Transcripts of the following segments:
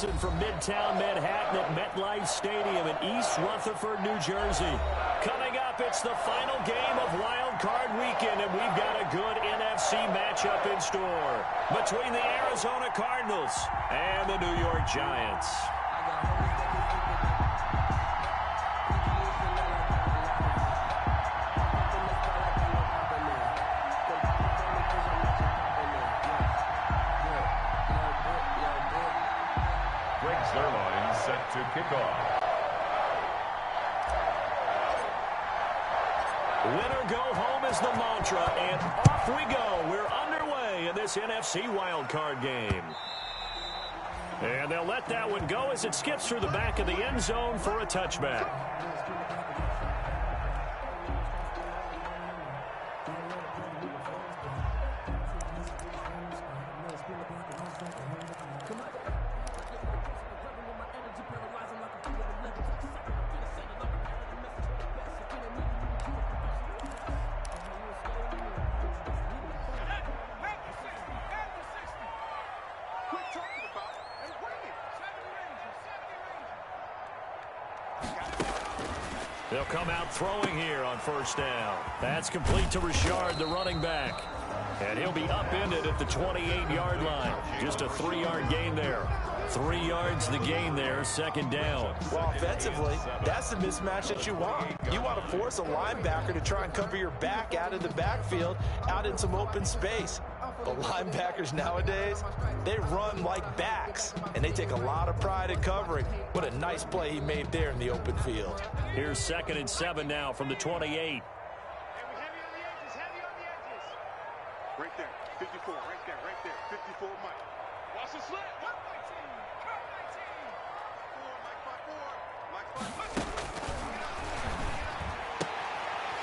Johnson from Midtown Manhattan at MetLife Stadium in East Rutherford, New Jersey. Coming up, it's the final game of Wild Card Weekend, and we've got a good NFC matchup in store between the Arizona Cardinals and the New York Giants. Set to kick off. Winner go home is the mantra, and off we go. We're underway in this NFC wildcard game. And they'll let that one go as it skips through the back of the end zone for a touchback. They'll come out throwing here on first down. That's complete to Richard, the running back. And he'll be upended at the 28-yard line. Just a 3-yard gain there. 3 yards the gain there, second down. Well, offensively, that's the mismatch that you want. You want to force a linebacker to try and cover your back out of the backfield, out in some open space. But linebackers nowadays, they run like backs, and they take a lot of pride in covering. What a nice play he made there in the open field. Here's 2nd and 7 now from the 28. Heavy on the edges. Right there, 54, right there, 54, Mike. Watch the slant.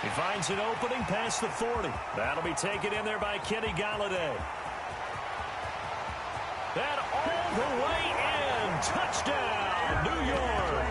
He finds an opening past the 40. That'll be taken in there by Kenny Galladay. That all the way in. Touchdown, New York.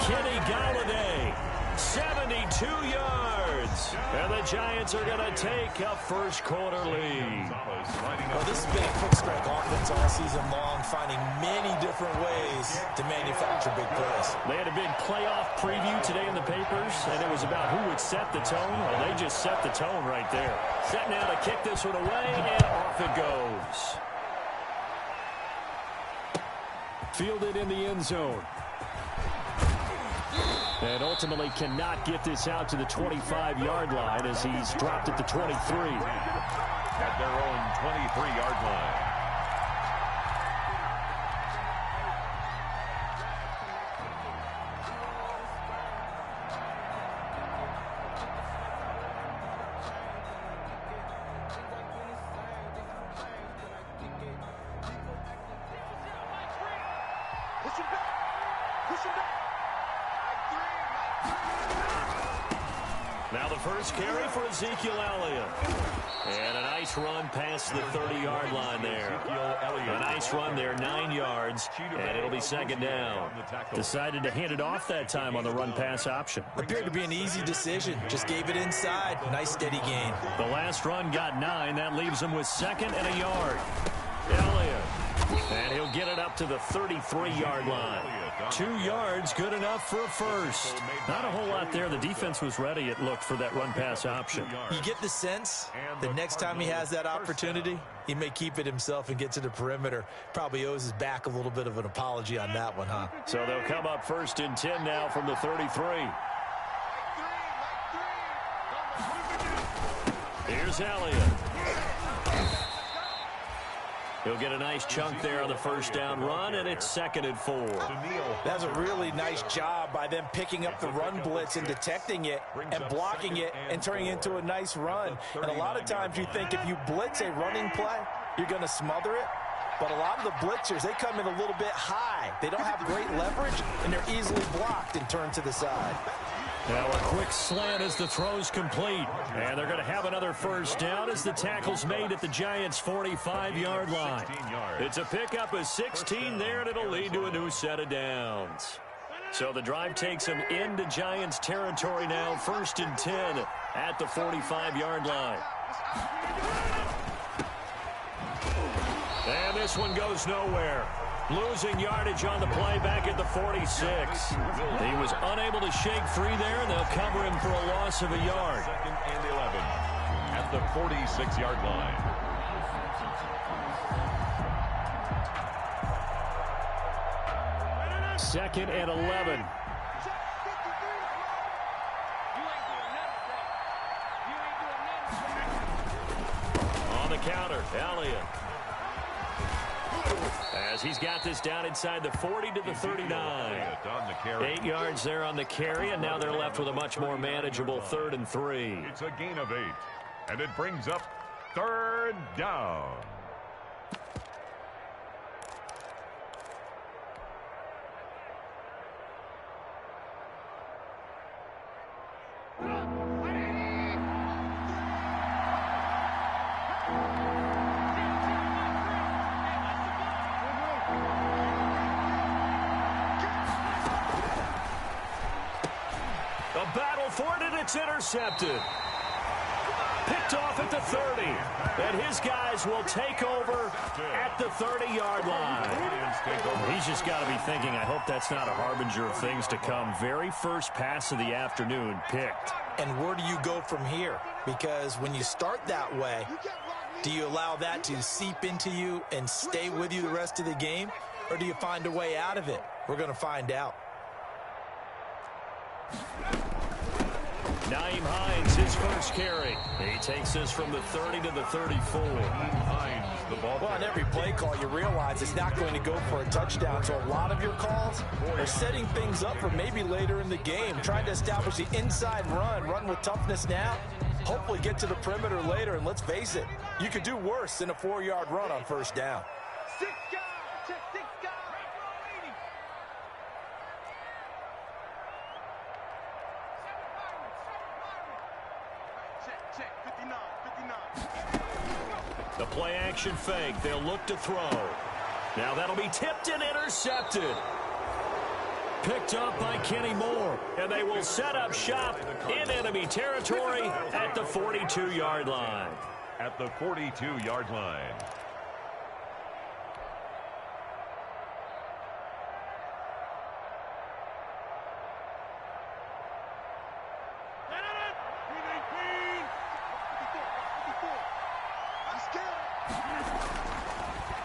Kenny Galladay, 72 yards. And the Giants are going to take a first-quarter lead. Well, this has been a quick-strike offense all season long, finding many different ways to manufacture big plays. They had a big playoff preview today in the papers, and it was about who would set the tone. Well, they just set the tone right there. Set now to kick this one away, and off it goes. Fielded in the end zone. And ultimately cannot get this out to the 25-yard line as he's dropped at the 23. At their own 23-yard line. Push him back. Push him back. Now the first carry for Ezekiel Elliott. And a nice run past the 30-yard line there. A nice run there, 9 yards, and it'll be second down. Decided to hand it off that time on the run-pass option. Appeared to be an easy decision. Just gave it inside. Nice steady gain. The last run got 9. That leaves him with 2nd and a yard. Elliott. And he'll get it up to the 33-yard line. 2 yards, good enough for a first. Not a whole lot there. The defense was ready, it looked, for that run-pass option. You get the sense the next time he has that opportunity, he may keep it himself and get to the perimeter. Probably owes his back a little bit of an apology on that one, huh? So they'll come up 1st and 10 now from the 33. Here's Elliott. He'll get a nice chunk there on the first down run, and it's 2nd and 4. That's a really nice job by them picking up the run blitz and detecting it and blocking it and turning it into a nice run. And a lot of times you think if you blitz a running play, you're going to smother it. But a lot of the blitzers, they come in a little bit high. They don't have great leverage, and they're easily blocked and turned to the side. Now a quick slant as the throw's complete. And they're going to have another first down as the tackle's made at the Giants' 45-yard line. It's a pickup of 16 there, and it'll lead to a new set of downs. So the drive takes them into Giants territory now, 1st and 10 at the 45-yard line. And this one goes nowhere. Losing yardage on the play back at the 46. He was unable to shake free there, and they'll cover him for a loss of a yard. 2nd and 11 at the 46-yard line. Second and 11. On the counter, Elliott. As he's got this down inside the 40 to the 39. 8 yards there on the carry, and now they're left with a much more manageable 3rd and 3. It's a gain of 8, and it brings up 3rd down. It's intercepted. Picked off at the 30. And his guys will take over at the 30-yard line. He's just got to be thinking, I hope that's not a harbinger of things to come. Very first pass of the afternoon picked. And where do you go from here? Because when you start that way, do you allow that to seep into you and stay with you the rest of the game? Or do you find a way out of it? We're going to find out. Nyheim Hines, his first carry. He takes this from the 30 to the 34. Hines, the ball. Well, on every play call, you realize it's not going to go for a touchdown. So a lot of your calls are setting things up for maybe later in the game, trying to establish the inside run with toughness now, hopefully get to the perimeter later. And let's face it, you could do worse than a 4-yard run on first down. 6 guys, check 6 guys. Check, 59, 59. The play action fake. They'll look to throw. Now that'll be tipped and intercepted. Picked up by Kenny Moore. And they will set up shop in enemy territory at the 42-yard line. At the 42-yard line.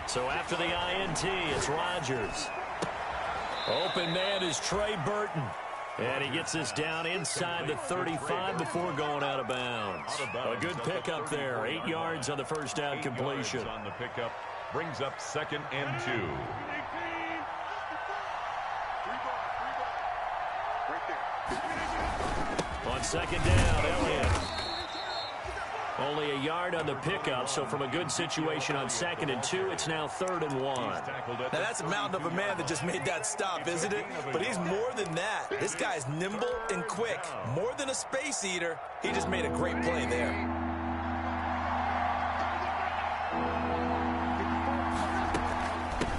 So after the INT, it's Rodgers. Open man is Trey Burton. And he gets this down inside the 35 before going out of bounds. A good pickup there. 8 yards on the first down completion. On the pickup brings up 2nd and 2. On 2nd down, Elliott. Only a yard on the pickup, so from a good situation on 2nd and 2, it's now 3rd and 1. Now that's a mountain of a man that just made that stop, isn't it? But he's more than that. This guy's nimble and quick. More than a space eater, he just made a great play there.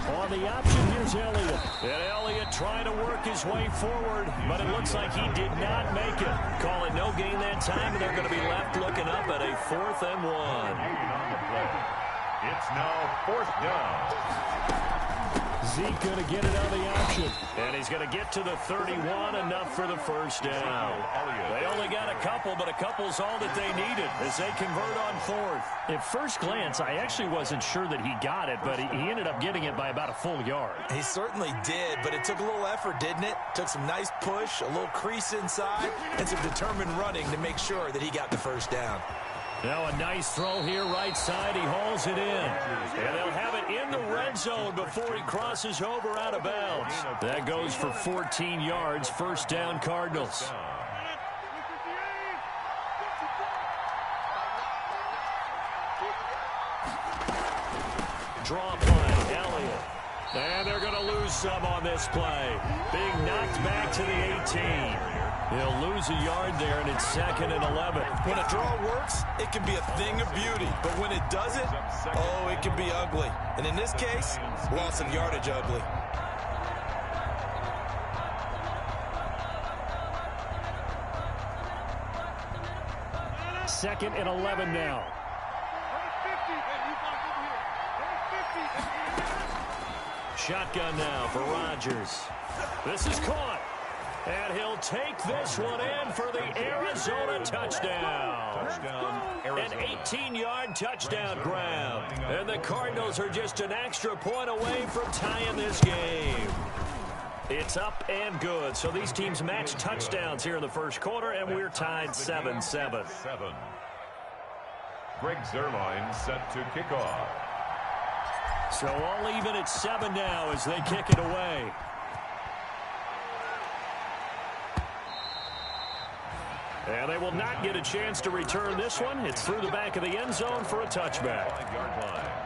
On the option, here's Elliott. And Elliott trying to work his way forward, but it looks like he did not make it. Call it no gain that time, and they're going to be left looking up at a 4th and 1. It's now 4th down. Zeke going to get it on the option. And he's going to get to the 31, enough for the first down. They only got a couple, but a couple's all that they needed as they convert on 4th. At first glance, I actually wasn't sure that he got it, but he ended up getting it by about a full yard. He certainly did, but it took a little effort, didn't it? Took some nice push, a little crease inside, and some determined running to make sure that he got the first down. Now a nice throw here, right side. He hauls it in. And they'll have it in the red zone before he crosses over out of bounds. That goes for 14 yards. First down, Cardinals. Draw play, Elliott. And they're going to lose some on this play. Being knocked back to the 18. He'll lose a yard there, and it's 2nd and 11. When a draw works, it can be a thing of beauty. But when it doesn't, oh, it can be ugly. And in this case, loss of yardage ugly. Second and 11 shotgun now for Rodgers. This is caught. And he'll take this one in for the Arizona touchdown. An 18-yard touchdown grab. And the Cardinals are just an extra point away from tying this game. It's up and good. So these teams match touchdowns here in the first quarter, and we're tied 7-7. Greg Zerline set to kick off. So all even at 7 now as they kick it away. And they will not get a chance to return this one. It's through the back of the end zone for a touchback. 5-yard line.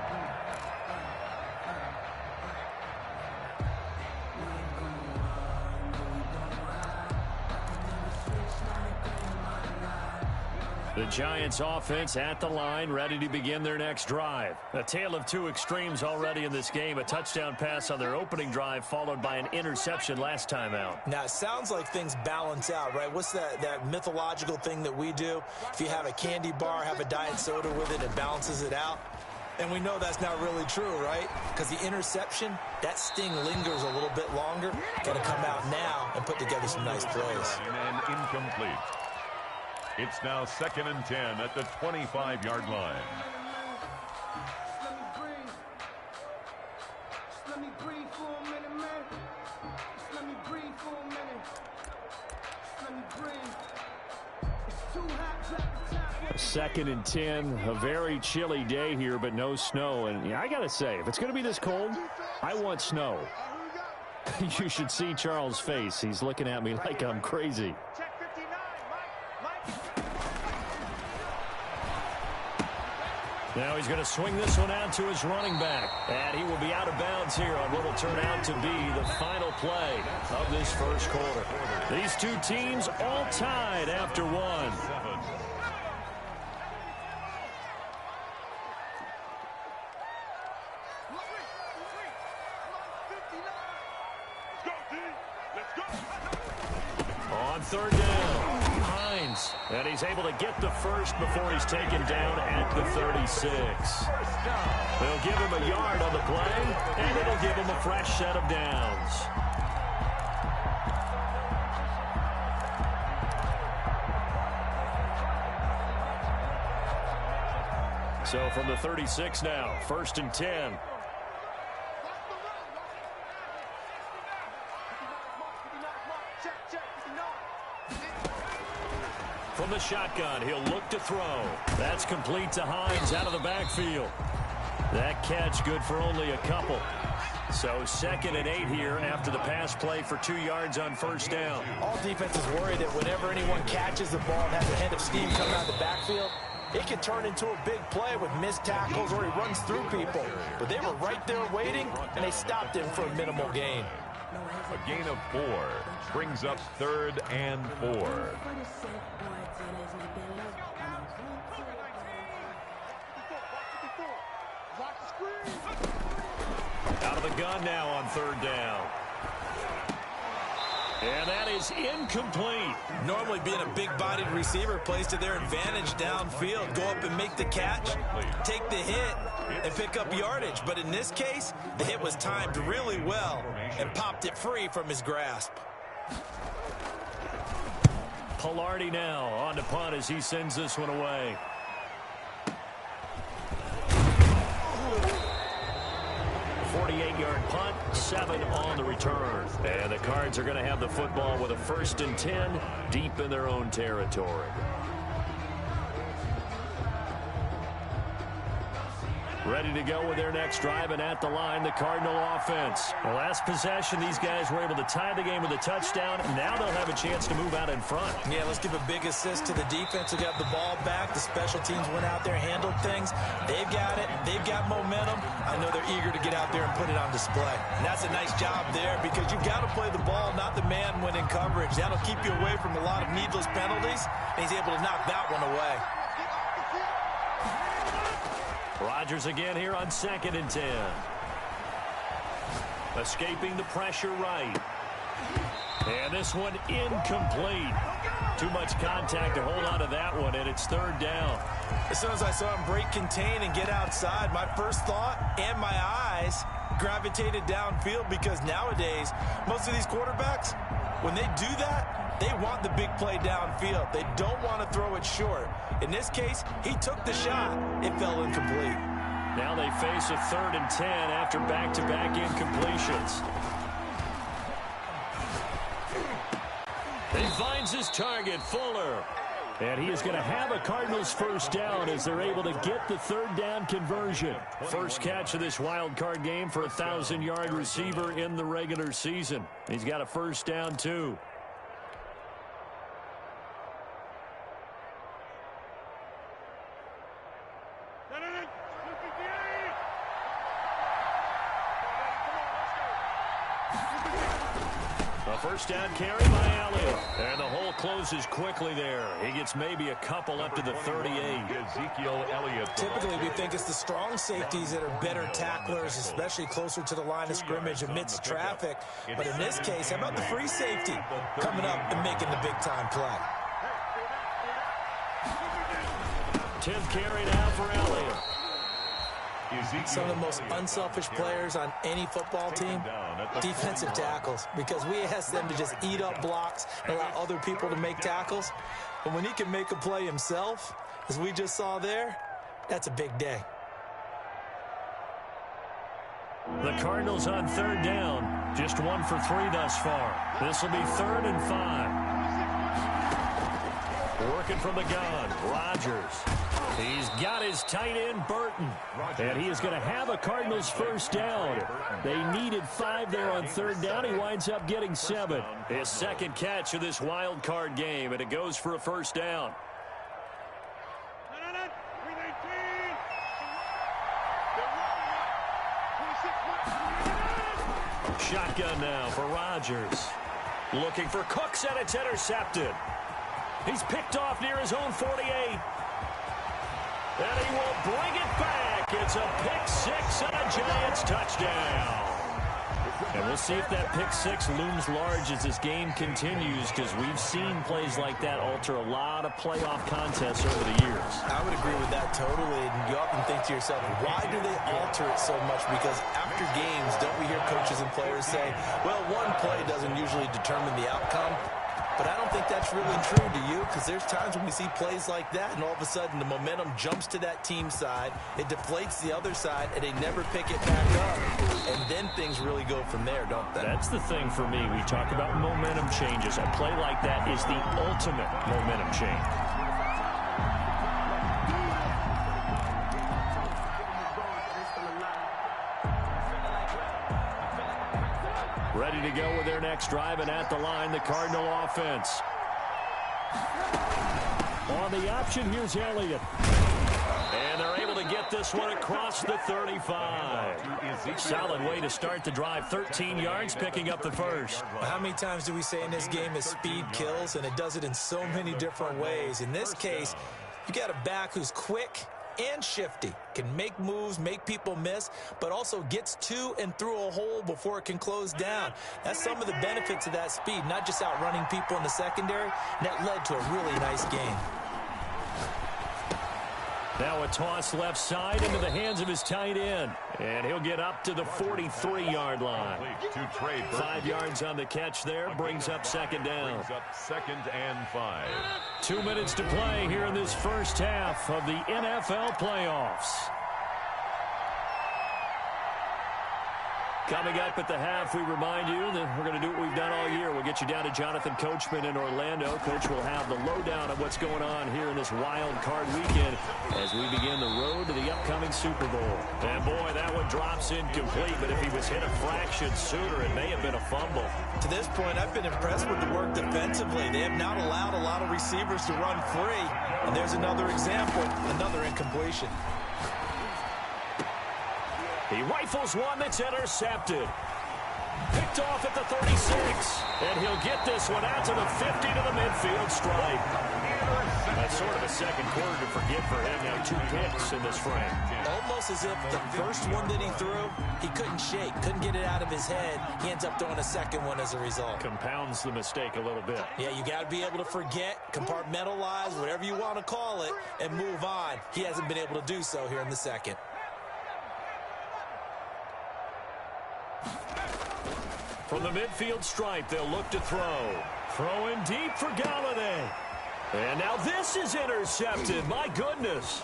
The Giants offense at the line, ready to begin their next drive. A tale of two extremes already in this game. A touchdown pass on their opening drive, followed by an interception last time out. Now, it sounds like things balance out, right? What's that mythological thing that we do? If you have a candy bar, have a diet soda with it, it balances it out. And we know that's not really true, right? Because the interception, that sting lingers a little bit longer. Got to come out now and put together some nice plays. And incomplete. It's now 2nd and 10 at the 25-yard line. Let me breathe for a minute, man. Let me breathe for a minute. Let me breathe. It's too hot. 2nd and 10, a very chilly day here, but no snow. And yeah, I got to say, if it's going to be this cold, I want snow. You should see Charles' face. He's looking at me like I'm crazy. Now he's going to swing this one out to his running back. And he will be out of bounds here on what will turn out to be the final play of this first quarter. These two teams all tied after one. On 3rd down. And he's able to get the first before he's taken down at the 36. They'll give him a yard on the play, and it'll give him a fresh set of downs. So from the 36 now, 1st and 10. From the shotgun, he'll look to throw. That's complete to Hines out of the backfield. That catch good for only a couple. So 2nd and 8 here after the pass play for 2 yards on 1st down. All defenses worry that whenever anyone catches the ball and has a head of steam coming out of the backfield, it can turn into a big play with missed tackles or he runs through people. But they were right there waiting, and they stopped him for a minimal gain. A gain of 4 brings up 3rd and 4. Out of the gun now on 3rd down. And that is incomplete. Normally being a big-bodied receiver plays to their advantage downfield. Go up and make the catch, take the hit, and pick up yardage. But in this case, the hit was timed really well and popped it free from his grasp. Pilardi now on to punt as he sends this one away. A 48-yard punt, 7 on the return. And the Cards are going to have the football with a 1st and 10 deep in their own territory. Ready to go with their next drive, and at the line, the Cardinal offense. The last possession, these guys were able to tie the game with a touchdown, and now they'll have a chance to move out in front. Yeah, let's give a big assist to the defense who got the ball back. The special teams went out there, handled things. They've got it. They've got momentum. I know they're eager to get out there and put it on display. And that's a nice job there because you've got to play the ball, not the man when in coverage. That'll keep you away from a lot of needless penalties, and he's able to knock that one away. Rodgers again here on 2nd and 10. Escaping the pressure right. And this one incomplete. Too much contact to hold on to that one, and it's 3rd down. As soon as I saw him break contain and get outside, my first thought and my eyes gravitated downfield, because nowadays, most of these quarterbacks, when they do that, they want the big play downfield. They don't want to throw it short. In this case, he took the shot. It fell incomplete. Now they face a 3rd and 10 after back-to-back incompletions. He finds his target, Fuller. And he is going to have a Cardinals first down as they're able to get the 3rd down conversion. First catch of this wild card game for a 1,000-yard receiver in the regular season. He's got a first down, too. First down carry by Elliott. And the hole closes quickly there. He gets maybe a couple up to the 38. Ezekiel Elliott. Typically, we think it's the strong safeties that are better tacklers, especially closer to the line of scrimmage amidst traffic. But in this case, how about the free safety coming up and making the big-time play? 10th carry now for Elliott. Some of the most unselfish players on any football team, defensive tackles, because we ask them to just eat up blocks and allow other people to make tackles. But when he can make a play himself, as we just saw there, that's a big day. The Cardinals on 3rd down, just 1 for 3 thus far. This will be 3rd and 5. Working from the gun, Rodgers. He's got his tight end, Burton. And he is going to have a Cardinals first down. They needed 5 there on 3rd down. He winds up getting 7. His second catch of this wild card game, and it goes for a first down. Shotgun now for Rodgers. Looking for Cooks, and it's intercepted. He's picked off near his own 48. And he will bring it back. It's a pick 6 and a Giants touchdown. And we'll see if that pick 6 looms large as this game continues, because we've seen plays like that alter a lot of playoff contests over the years. I would agree with that totally. And you often think to yourself, why do they alter it so much? Because after games, don't we hear coaches and players say, well, one play doesn't usually determine the outcome? But I don't think that's really true, do you? Because there's times when we see plays like that, and all of a sudden the momentum jumps to that team side, it deflates the other side, and they never pick it back up. And then things really go from there, don't they? That's the thing for me. We talk about momentum changes. A play like that is the ultimate momentum change. Ready to go with their next drive, and at the line, the Cardinal offense. On the option, here's Elliott. And they're able to get this one across the 35. Solid way to start the drive. 13 yards, picking up the first. How many times do we say in this game is speed kills, and it does it in so many different ways. In this case, you got a back who's quick and shifty, can make moves, make people miss, but also gets to and through a hole before it can close down. That's some of the benefits of that speed, not just outrunning people in the secondary. And that led to a really nice game. Now a toss left side into the hands of his tight end. And he'll get up to the 43-yard line. 5 yards on the catch there. Brings up second down. Brings up 2nd and 5. 2 minutes to play here in this first half of the NFL playoffs. Coming up at the half, we remind you that we're going to do what we've done all year. We'll get you down to Jonathan Coachman in Orlando. Coach will have the lowdown of what's going on here in this wild card weekend as we begin the road to the upcoming Super Bowl. And boy, that one drops incomplete, but if he was hit a fraction sooner, it may have been a fumble. To this point, I've been impressed with the work defensively. They have not allowed a lot of receivers to run free. And there's another example, another incompletion. He rifles one that's intercepted. Picked off at the 36. And he'll get this one out to the 50 to the midfield stripe. That's sort of a second quarter to forget for him. Now 2 picks in this frame. Almost as if the first one that he threw, he couldn't shake, couldn't get it out of his head. He ends up throwing a second one as a result. Compounds the mistake a little bit. Yeah, you got to be able to forget, compartmentalize, whatever you want to call it, and move on. He hasn't been able to do so here in the second. From the midfield stripe, they'll look to throw. Throwing deep for Galladay. And now this is intercepted. My goodness.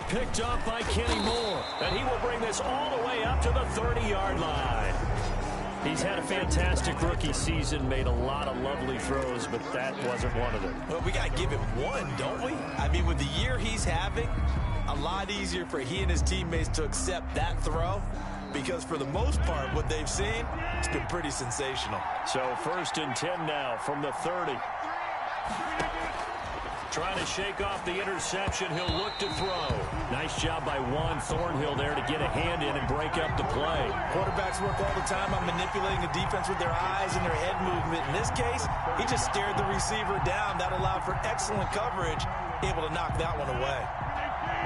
Picked up by Kenny Moore. And he will bring this all the way up to the 30-yard line. He's had a fantastic rookie season, made a lot of lovely throws, but that wasn't one of them. Well, we got to give him one, don't we? I mean, with the year he's having, a lot easier for he and his teammates to accept that throw, because for the most part, what they've seen, it's been pretty sensational. So 1st and 10 now from the 30. Trying to shake off the interception. He'll look to throw. Nice job by Juan Thornhill there to get a hand in and break up the play. Quarterbacks work all the time on manipulating the defense with their eyes and their head movement. In this case, he just stared the receiver down. That allowed for excellent coverage, able to knock that one away.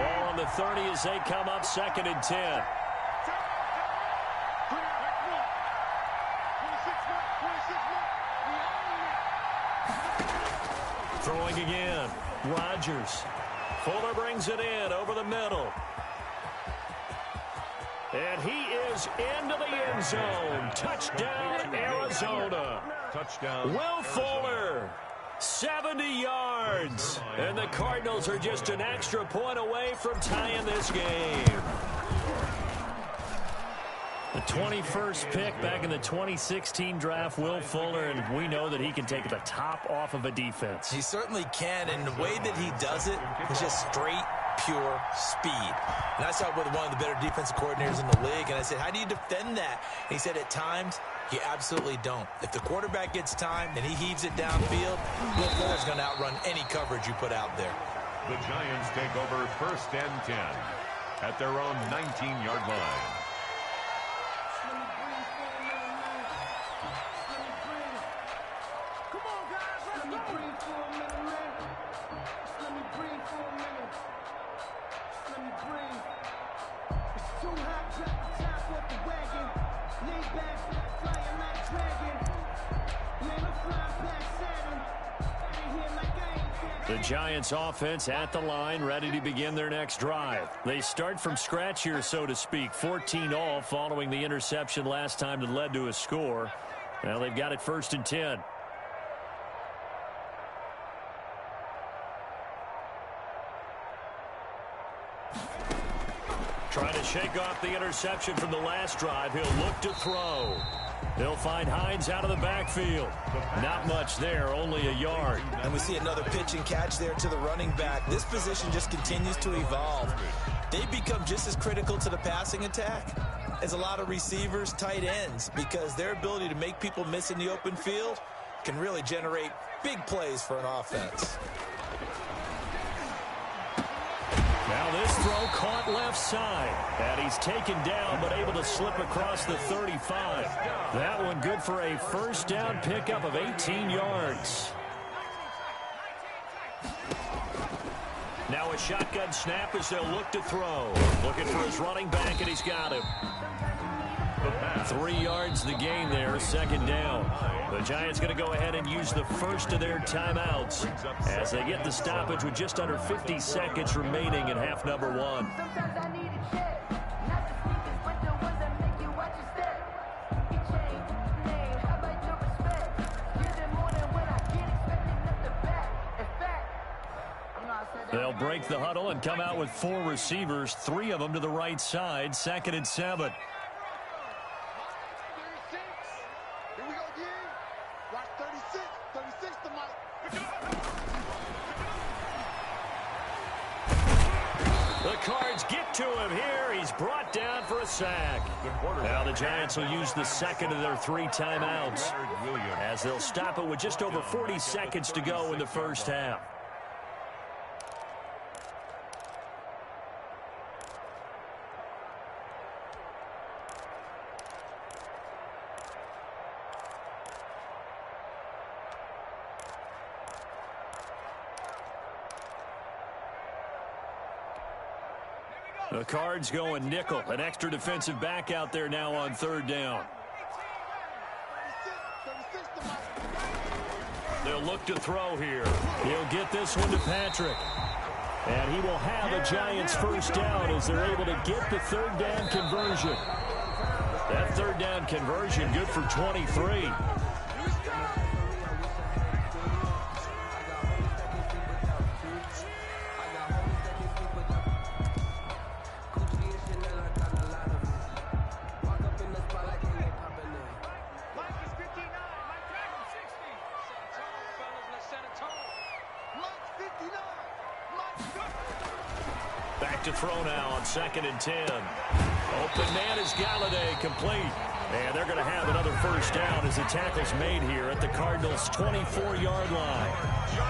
Ball on the 30 as they come up 2nd and 10. Throwing again. Rodgers. Fuller brings it in over the middle. And he is into the end zone. Touchdown, Arizona. Touchdown. Will Fuller, 70 yards. And the Cardinals are just an extra point away from tying this game. The 21st pick back in the 2016 draft, Will Fuller, and we know that he can take the top off of a defense. He certainly can, and the way that he does it is just straight, pure speed. And I saw it with one of the better defensive coordinators in the league, and I said, how do you defend that? And he said, at times, you absolutely don't. If the quarterback gets time and he heaves it downfield, Will Fuller's going to outrun any coverage you put out there. The Giants take over 1st and 10 at their own 19-yard line. The Giants offense at the line, ready to begin their next drive. They start from scratch here, so to speak. 14-all following the interception last time that led to a score. Now they've got it 1st and 10. Trying to shake off the interception from the last drive. He'll look to throw. He'll find Hines out of the backfield. Not much there, only a yard. And we see another pitch and catch there to the running back. This position just continues to evolve. They become just as critical to the passing attack as a lot of receivers, tight ends, because their ability to make people miss in the open field can really generate big plays for an offense. Now this throw caught left side. And he's taken down, but able to slip across the 35. That one good for a 1st down pickup of 18 yards. Now a shotgun snap as they'll look to throw. Looking for his running back, and he's got him. 3 yards the gain there, 2nd down. The Giants going to go ahead and use the first of their timeouts as they get the stoppage with just under 50 seconds remaining in half number 1. They'll break the huddle and come out with 4 receivers, 3 of them to the right side, 2nd and 7. The Cards get to him here. He's brought down for a sack. Now the Giants will use the 2nd of their 3 timeouts as they'll stop it with just over 40 seconds to go in the 1st half. The Cards going nickel. An extra defensive back out there now on 3rd down. They'll look to throw here. He'll get this one to Patrick. And he will have a Giants 1st down as they're able to get the 3rd down conversion. That third down conversion good for 23. Back to throw now on 2nd and 10. Open man is Galladay, complete. And they're going to have another first down as the tackle's made here at the Cardinals' 24-yard line.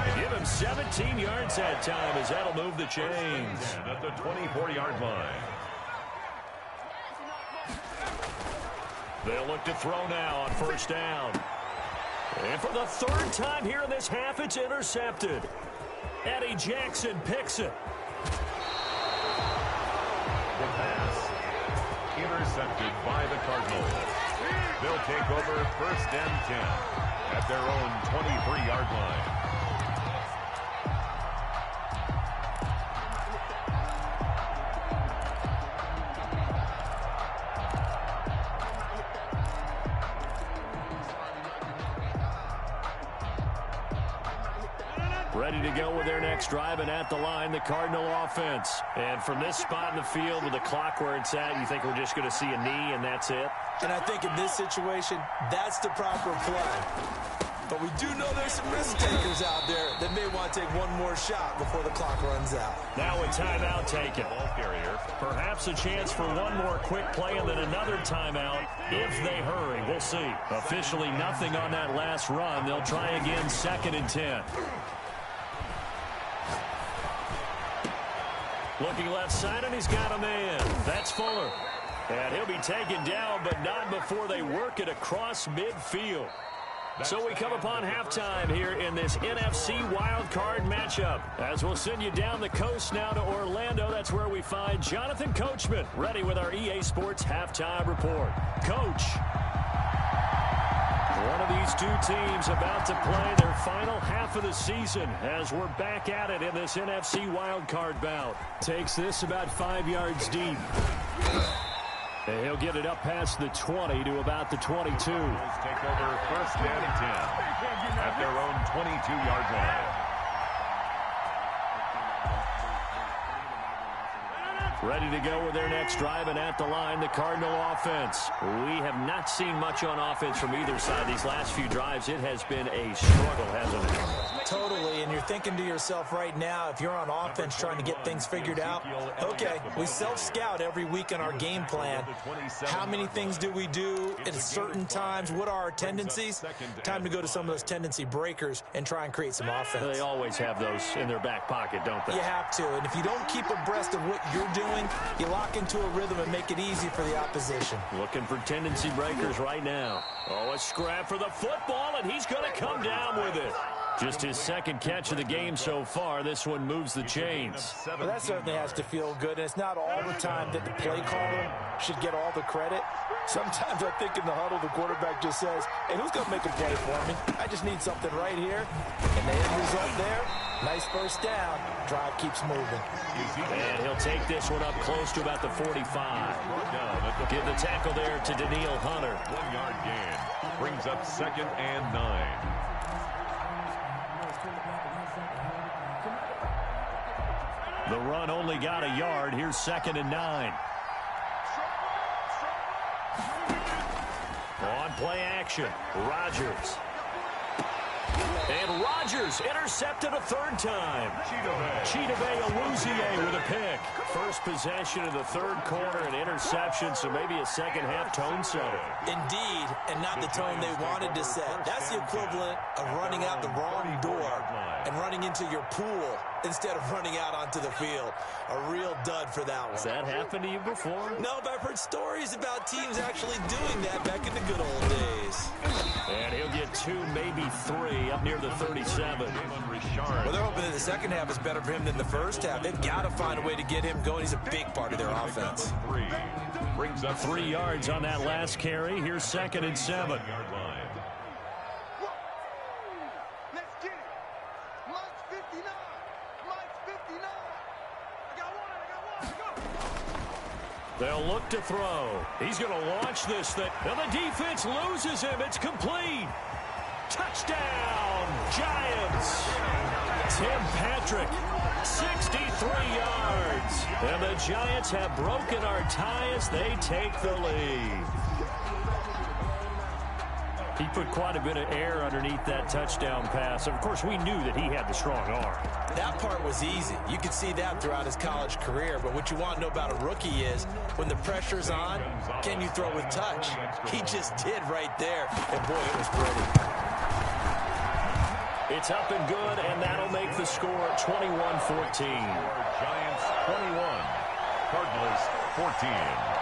They give him 17 yards that time as that'll move the chains. At the 24-yard line. They'll look to throw now on first down. And for the third time here in this half, it's intercepted. Eddie Jackson picks it. The pass intercepted by the Cardinals. They'll take over 1st and 10 at their own 23-yard line. Ready to go with their next drive, and at the line, the Cardinal offense. And from this spot in the field with the clock where it's at, you think we're just going to see a knee and that's it? And I think in this situation, that's the proper play. But we do know there's some risk takers out there that may want to take one more shot before the clock runs out. Now a timeout taken. Ball carrier. Perhaps a chance for one more quick play and then another timeout if they hurry. We'll see. Officially nothing on that last run. They'll try again 2nd and 10. Looking left side, and he's got a man. That's Fuller. And he'll be taken down, but not before they work it across midfield. So we come upon halftime here in this NFC wildcard matchup. As we'll send you down the coast now to Orlando, that's where we find Jonathan Coachman, ready with our EA Sports halftime report. Coach. One of these two teams about to play their final half of the season as we're back at it in this NFC wildcard bout. Takes this about 5 yards deep. And he'll get it up past the 20 to about the 22. Take over 1st and 10 at their own 22-yard line. Ready to go with their next drive, and at the line, the Cardinal offense. We have not seen much on offense from either side these last few drives. It has been a struggle, hasn't it? Totally, and you're thinking to yourself right now, if you're on offense trying to get things figured out, okay, we self-scout every week on our game plan. How many things do we do at certain times? What are our tendencies? Time to go to some of those tendency breakers and try and create some offense. They always have those in their back pocket, don't they? You have to, and if you don't keep abreast of what you're doing, you lock into a rhythm and make it easy for the opposition. Looking for tendency breakers right now. Oh, a scrap for the football, and he's going to come down with it. Just his second catch of the game so far. This one moves the chains. Well, that certainly has to feel good, and it's not all the time that the play caller should get all the credit. Sometimes I think in the huddle, the quarterback just says, hey, who's going to make a play for me? I just need something right here. And the end result there, nice first down. Drive keeps moving. And he'll take this one up close to about the 45. Give the tackle there to Daniil Hunter. 1-yard gain. Brings up 2nd and 9. The run only got a yard. Here's 2nd and 9. On play action, Rodgers. And Rodgers intercepted a third time. Chidobe Awuzie with a pick. First possession of the third quarter, an interception, so maybe a second-half tone setter. Indeed, and not the tone they wanted to set. That's the equivalent of running out the wrong door and running into your pool instead of running out onto the field. A real dud for that one. Has that happened to you before? No, but I've heard stories about teams actually doing that back in the good old days. And he'll get 2, maybe 3, up near the 37. Well, they're hoping that the second half is better for him than the first half. They've got to find a way to get him going. He's a big part of their offense. Brings up 3 yards on that last carry. Here's 2nd and 7. Let's get it. Mike's 59. Mike's 59. I got one. Go. They'll look to throw. He's going to launch this thing. And the defense loses him. It's complete. Touchdown, Giants. Tim Patrick, 63 yards. And the Giants have broken our tie as they take the lead. He put quite a bit of air underneath that touchdown pass. Of course, we knew that he had the strong arm. That part was easy. You could see that throughout his college career. But what you want to know about a rookie is when the pressure's on, can you throw with touch? He just did right there. And, boy, it was pretty. It's up and good, and that'll make the score 21-14. Giants 21, Cardinals 14.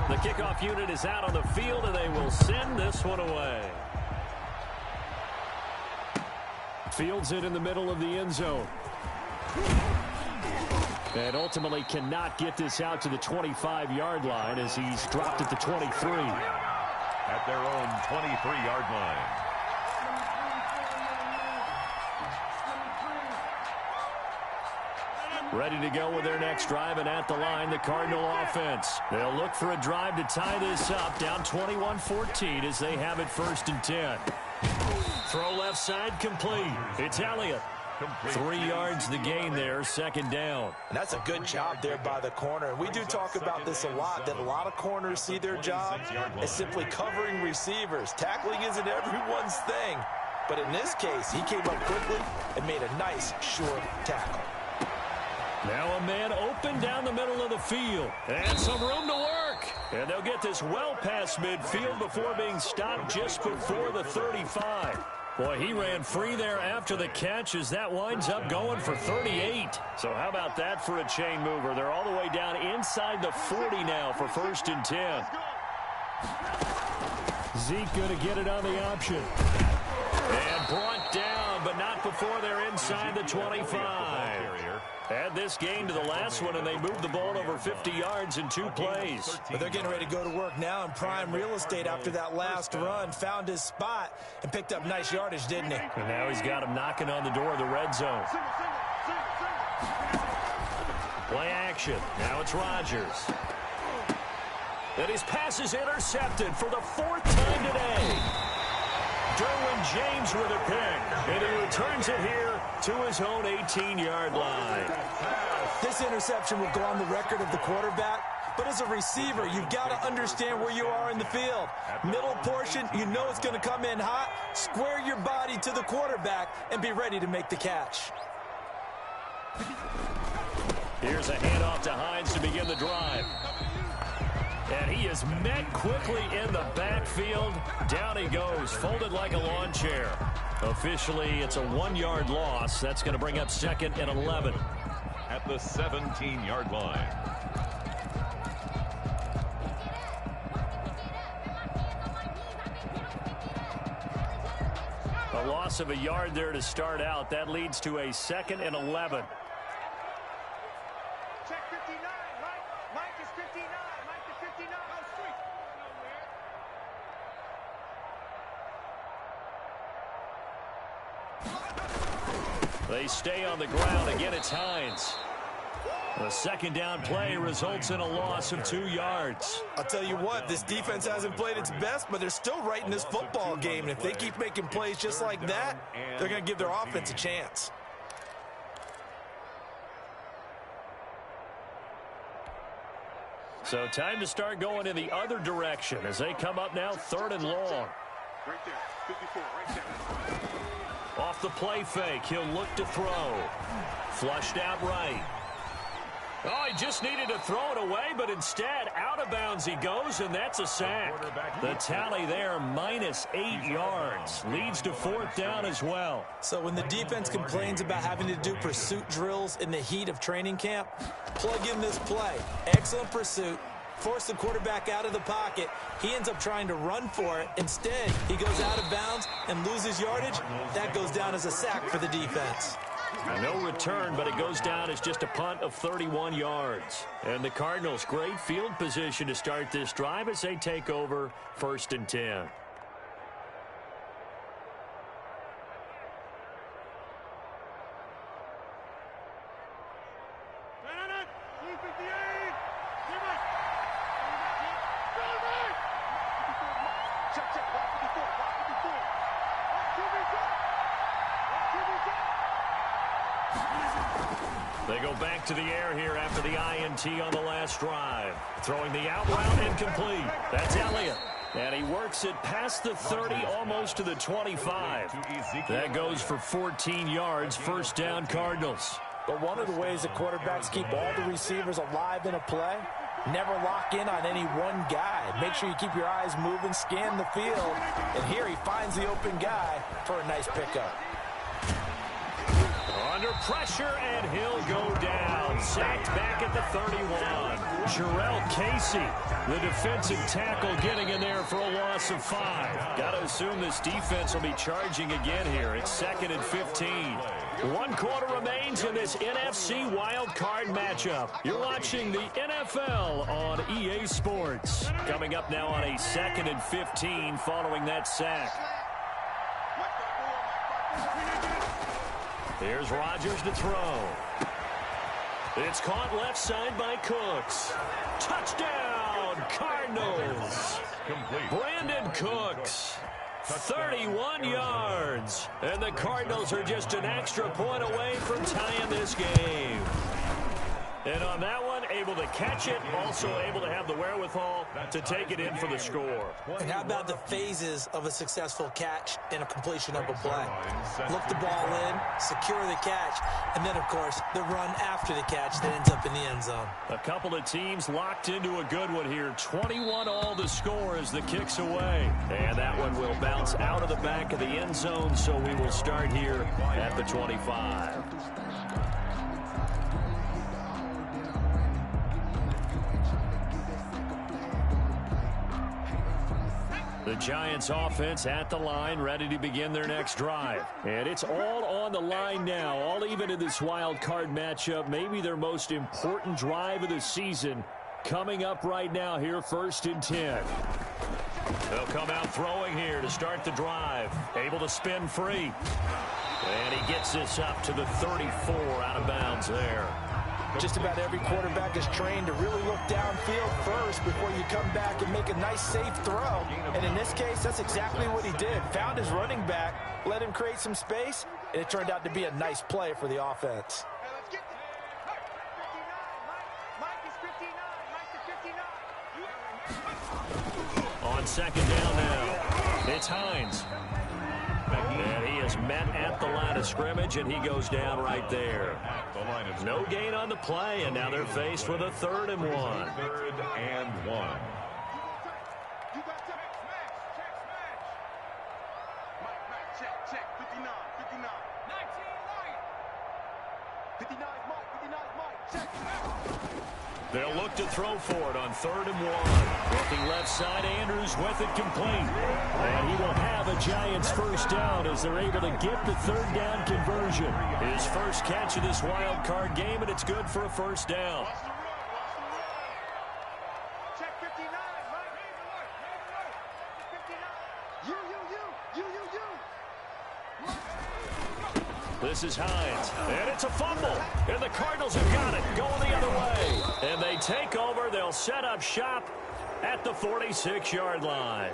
The kickoff unit is out on the field, and they will send this one away. Fields it in the middle of the end zone. And ultimately cannot get this out to the 25-yard line as he's dropped at the 23. At their own 23-yard line. Ready to go with their next drive, and at the line, the Cardinal offense. They'll look for a drive to tie this up, down 21-14 as they have it 1st and 10. Throw left side complete. It's Elliott. 3 yards the gain there, 2nd down. And that's a good job there by the corner. And we do talk about this a lot, that a lot of corners see their job as simply covering receivers. Tackling isn't everyone's thing. But in this case, he came up quickly and made a nice, short tackle. Now a man open down the middle of the field. And some room to work. And they'll get this well past midfield before being stopped just before the 35. Boy, he ran free there after the catch as that winds up going for 38. So how about that for a chain mover? They're all the way down inside the 40 now for 1st and 10. Zeke going to get it on the option. And brought down, but not before they're inside the 25. Add this gain to the last one, and they moved the ball over 50 yards in 2 plays. But they're getting ready to go to work now in prime real estate after that last run. Found his spot and picked up nice yardage, didn't he? And now he's got him knocking on the door of the red zone. Play action. Now it's Rodgers. And his pass is intercepted for the 4th time today. Derwin James with a pick, and he returns it here to his own 18-yard line. This interception will go on the record of the quarterback, but as a receiver, you've got to understand where you are in the field. Middle portion, you know it's going to come in hot. Square your body to the quarterback and be ready to make the catch. Here's a handoff to Hines to begin the drive. And he is met quickly in the backfield. Down he goes, folded like a lawn chair. Officially, it's a 1-yard loss. That's going to bring up 2nd and 11. At the 17-yard line. A loss of a yard there to start out. That leads to a 2nd and 11. Check 59, Mike. Mike is 59. Mike is 59. Oh, sweet. They stay on the ground. Again, it's Hines. The 2nd down play results in a loss of 2 yards. I'll tell you what, this defense hasn't played its best, but they're still right in this football game. And if they keep making plays just like that, they're going to give their offense a chance. So time to start going in the other direction as they come up now 3rd and long. Right there. 54, right there. Off the play fake, he'll look to throw. Flushed out right. Oh, he just needed to throw it away, but instead, out of bounds he goes, and that's a sack. The tally there, -8 yards. Leads to 4th down as well. So when the defense complains about having to do pursuit drills in the heat of training camp, plug in this play. Excellent pursuit. Force the quarterback out of the pocket. He ends up trying to run for it. Instead, he goes out of bounds and loses yardage. That goes down as a sack for the defense. No return, but it goes down as just a punt of 31 yards. And the Cardinals, great field position to start this drive as they take over 1st and 10. They go back to the air here after the INT on the last drive. Throwing the out route incomplete. That's Elliott. And he works it past the 30, almost to the 25. That goes for 14 yards, 1st down Cardinals. But one of the ways that quarterbacks keep all the receivers alive in a play, never lock in on any one guy. Make sure you keep your eyes moving, scan the field. And here he finds the open guy for a nice pickup. Under pressure, and he'll go down. Sacked back at the 31. Jarrell Casey, the defensive tackle, getting in there for a loss of 5. Got to assume this defense will be charging again here. It's 2nd and 15. 1 quarter remains in this NFC wild card matchup. You're watching the NFL on EA Sports. Coming up now on a 2nd and 15 following that sack. Here's Rodgers to throw. It's caught left side by Cooks. Touchdown, Cardinals. Brandon Cooks, 31 yards. And the Cardinals are just an extra point away from tying this game. And on that one, able to catch it, also able to have the wherewithal to take it in for the score. And how about the phases of a successful catch and a completion of a play? Look the ball in, secure the catch, and then, of course, the run after the catch that ends up in the end zone. A couple of teams locked into a good one here. 21 all the score as the kick's away. And that one will bounce out of the back of the end zone, so we will start here at the 25. The Giants offense at the line, ready to begin their next drive. And it's all on the line now, all even in this wild card matchup. Maybe their most important drive of the season coming up right now here, 1st and 10. They'll come out throwing here to start the drive. Able to spin free. And he gets this up to the 34, out of bounds there. Just about every quarterback is trained to really look downfield first before you come back and make a nice, safe throw. And in this case, that's exactly what he did. Found his running back, let him create some space, and it turned out to be a nice play for the offense. On 2nd down now, it's Hines. And he is met at the line of scrimmage, and he goes down right there. No gain on the play, and now they're faced with a 3rd and 1. 3rd and 1. They'll look to throw for it on 3rd and 1. Looking left side, Andrews with it complete. And he will have a Giants 1st down as they're able to get the 3rd down conversion. His first catch of this wild card game, and it's good for a 1st down. This is Hines, and it's a fumble, and the Cardinals have got it, going the other way. And they take over. They'll set up shop at the 46-yard line.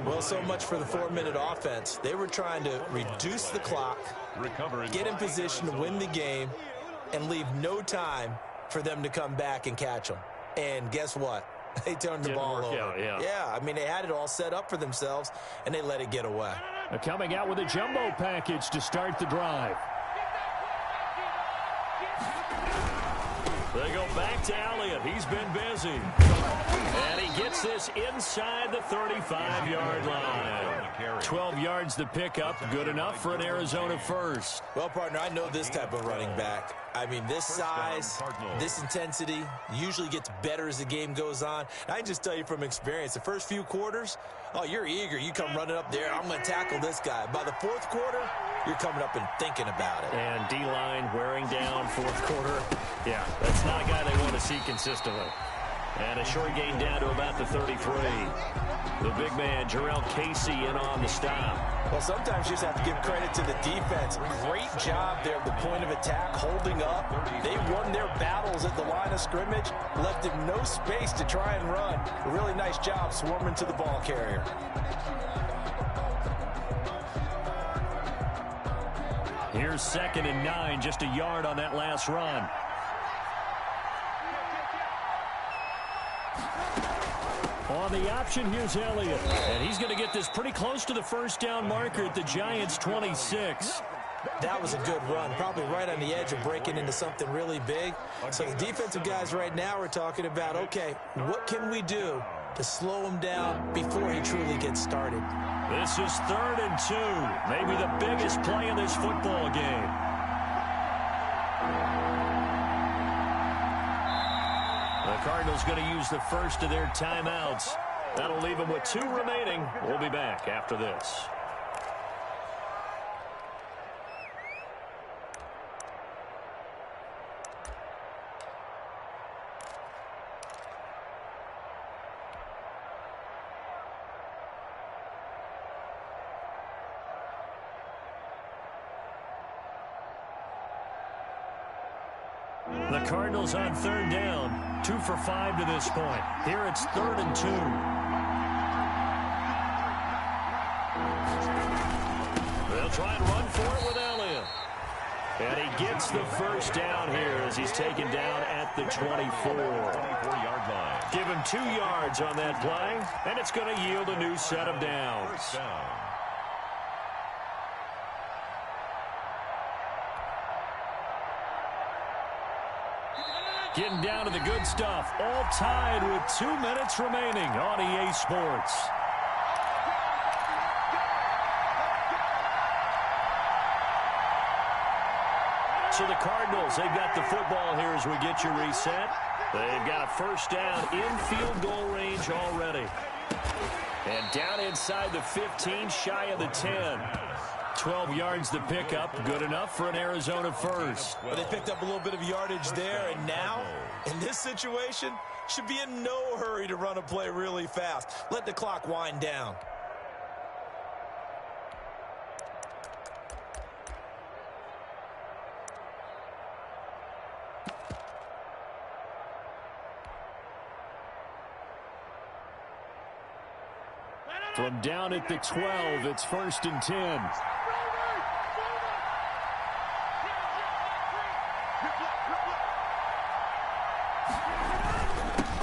Well, so much for the 4-minute offense. They were trying to reduce the clock, get in position to win the game, and leave no time for them to come back and catch them. And guess what? They turned the ball over. Yeah, I mean, they had it all set up for themselves, and they let it get away. Coming out with a jumbo package to start the drive. They go back to Elliott. He's been busy. And he gets this inside the 35-yard line. 12 yards to pick up. Good enough for an Arizona 1st. Well, partner, I know this type of running back. I mean, this size, this intensity usually gets better as the game goes on. I can just tell you from experience, the first few quarters, oh, you're eager. You come running up there, I'm going to tackle this guy. By the fourth quarter, you're coming up and thinking about it. And D-line wearing down fourth quarter. Yeah, that's not a guy they want to see consistently. And a short gain down to about the 33. The big man, Jarrell Casey, in on the stop. Well, sometimes you just have to give credit to the defense. Great job there at the point of attack, holding up. They won their battles at the line of scrimmage, left him no space to try and run. A really nice job swarming to the ball carrier. Here's 2nd and 9, just a yard on that last run. On the option, here's Elliott. And he's going to get this pretty close to the first down marker at the Giants' 26. That was a good run, probably right on the edge of breaking into something really big. So the defensive guys right now are talking about, okay, what can we do to slow him down before he truly gets started? This is 3rd and 2, maybe the biggest play in this football game. The Cardinals going to use the first of their timeouts. That'll leave them with 2 remaining. We'll be back after this. The Cardinals on 3rd down, 2 for 5 to this point. Here it's 3rd and 2. They'll try and run for it with Elliott. And he gets the first down here as he's taken down at the 24-yard line. Give him 2 yards on that play, and it's going to yield a new set of downs. Getting down to the good stuff, all tied with 2 minutes remaining on EA Sports. So the Cardinals, they've got the football here as we get you reset. They've got a first down in field goal range already. And down inside the 15, shy of the 10. 12 yards to pick up, good enough for an Arizona first. Well, they picked up a little bit of yardage there, and now, in this situation, should be in no hurry to run a play really fast. Let the clock wind down. From down at the 12, it's 1st and 10.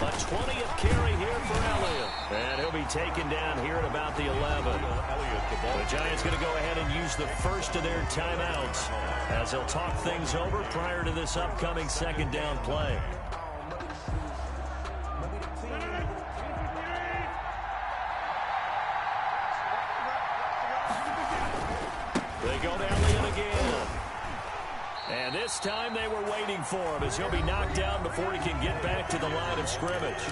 A 20th carry here for Elliott. And he'll be taken down here at about the 11. The Giants going to go ahead and use the first of their timeouts as they'll talk things over prior to this upcoming 2nd down play. They go to Elliott again. And this time they were waiting for him as he'll be knocked down before he can get back to the line of scrimmage.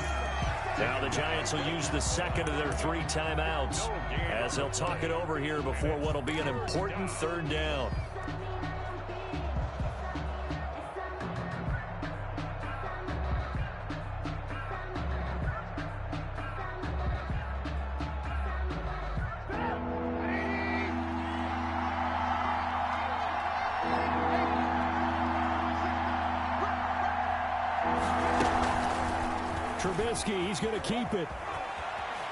Now the Giants will use the 2nd of their 3 timeouts as they'll talk it over here before what will be an important 3rd down. Trubisky, he's going to keep it.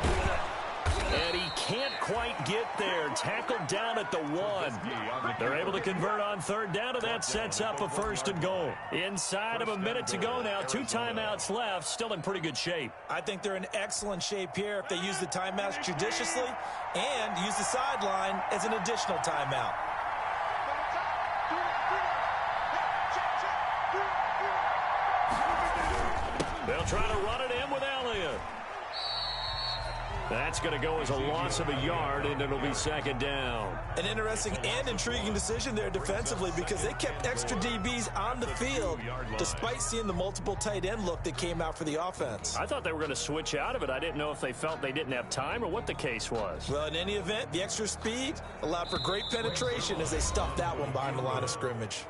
And he can't quite get there. Tackled down at the 1. They're able to convert on 3rd down, and that sets up a 1st and goal. Inside of a minute to go now. 2 timeouts left. Still in pretty good shape. I think they're in excellent shape here if they use the timeouts judiciously and use the sideline as an additional timeout. They'll try to run it in with Elliott. That's going to go as a loss of a yard, and it'll be second down. An interesting and intriguing decision there defensively because they kept extra DBs on the field despite seeing the multiple tight end look that came out for the offense. I thought they were going to switch out of it. I didn't know if they felt they didn't have time or what the case was. Well, in any event, the extra speed allowed for great penetration as they stuffed that one behind the line of scrimmage.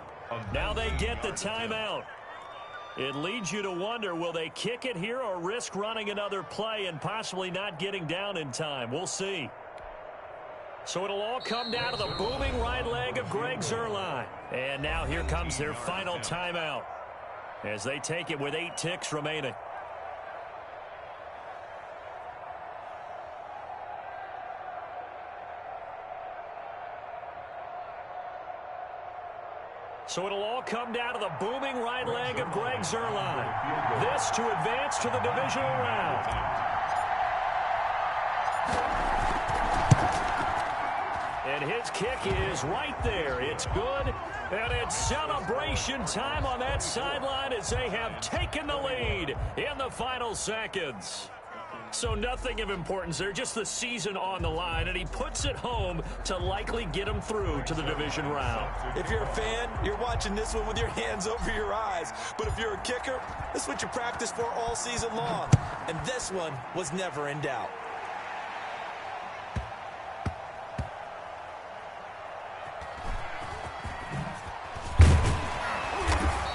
Now they get the timeout. It leads you to wonder, will they kick it here or risk running another play and possibly not getting down in time? We'll see. So it'll all come down to the booming right leg of Greg Zuerlein. And now here comes their final timeout as they take it with 8 ticks remaining. So it'll all come down to the booming right leg of Greg Zuerlein. This to advance to the divisional round. And his kick is right there. It's good. And it's celebration time on that sideline as they have taken the lead in the final seconds. So nothing of importance there, just the season on the line, and he puts it home to likely get him through to the division round. If you're a fan, you're watching this one with your hands over your eyes. But if you're a kicker, this is what you practice for all season long. And this one was never in doubt.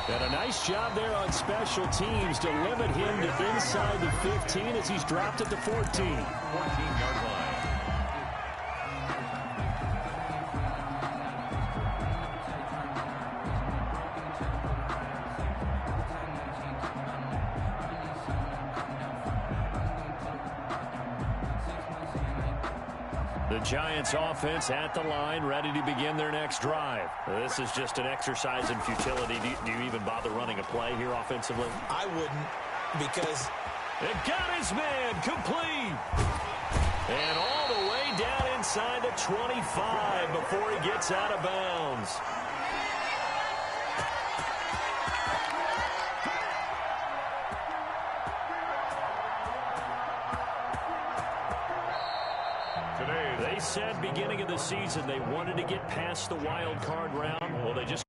And a nice job there on special teams to limit him to inside the 15 as he's dropped it to 14. 14-yard line. The Giants offense at the line, ready to begin their next drive. This is just an exercise in futility. Do you even bother running a play here offensively? I wouldn't, because it got his man complete. And all the way down inside the 25 before he gets out of bounds. They said beginning of the season they wanted to get past the wild card round. Well, they just